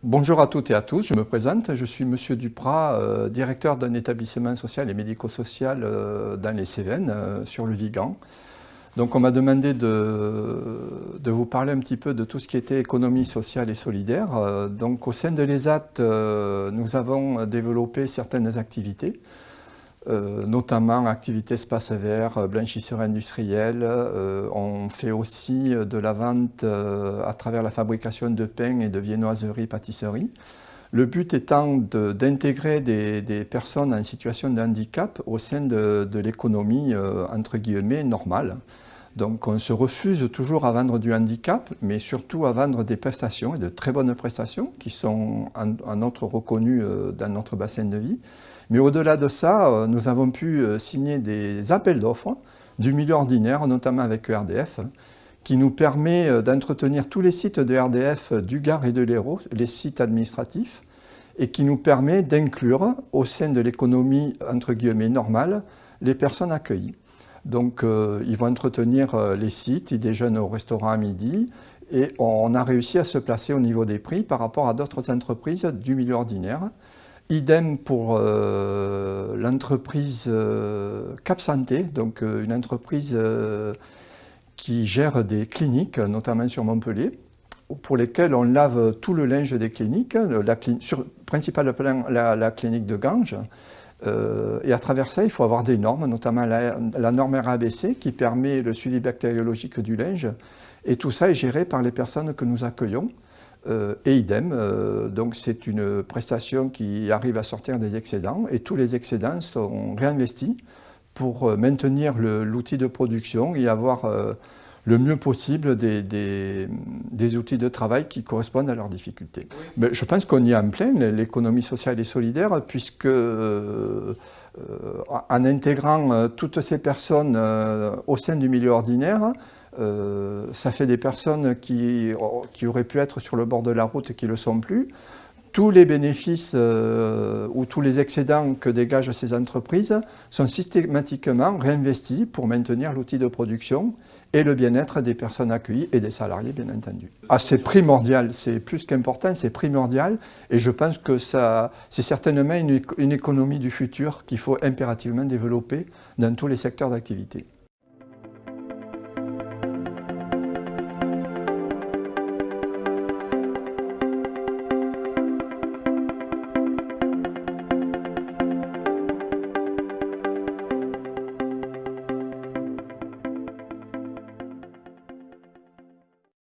Bonjour à toutes et à tous, je me présente, je suis Monsieur Duprat, directeur d'un établissement social et médico-social dans les Cévennes, sur le Vigan. Donc on m'a demandé de vous parler un petit peu de tout ce qui était économie sociale et solidaire. Donc au sein de l'ESAT, nous avons développé certaines activités, notamment activités espaces verts, blanchisseurs industriels. On fait aussi de la vente à travers la fabrication de pain et de viennoiseries, pâtisseries. Le but étant d'intégrer des personnes en situation de handicap au sein de l'économie entre guillemets normale. Donc on se refuse toujours à vendre du handicap, mais surtout à vendre des prestations, et de très bonnes prestations, qui sont en outre reconnues dans notre bassin de vie. Mais au-delà de ça, nous avons pu signer des appels d'offres du milieu ordinaire, notamment avec ERDF, qui nous permet d'entretenir tous les sites de ERDF du Gard et de l'Hérault, les sites administratifs, et qui nous permet d'inclure au sein de l'économie entre guillemets normale les personnes accueillies. Donc ils vont entretenir les sites, ils déjeunent au restaurant à midi, et on a réussi à se placer au niveau des prix par rapport à d'autres entreprises du milieu ordinaire. Idem pour l'entreprise Cap Santé, donc une entreprise qui gère des cliniques, notamment sur Montpellier, pour lesquelles on lave tout le linge des cliniques, principalement la clinique de Ganges. Et à travers ça, il faut avoir des normes, notamment la norme RABC qui permet le suivi bactériologique du linge. Et tout ça est géré par les personnes que nous accueillons. Et idem, donc c'est une prestation qui arrive à sortir des excédents et tous les excédents sont réinvestis pour maintenir l'outil de production et avoir le mieux possible des outils de travail qui correspondent à leurs difficultés. Oui. Mais je pense qu'on y est en plein, l'économie sociale et solidaire, puisque en intégrant toutes ces personnes au sein du milieu ordinaire, ça fait des personnes qui auraient pu être sur le bord de la route et qui ne le sont plus. Tous les bénéfices ou tous les excédents que dégagent ces entreprises sont systématiquement réinvestis pour maintenir l'outil de production et le bien-être des personnes accueillies et des salariés, bien entendu. Ah, c'est primordial, c'est plus qu'important, c'est primordial. Et je pense que c'est certainement une économie du futur qu'il faut impérativement développer dans tous les secteurs d'activité.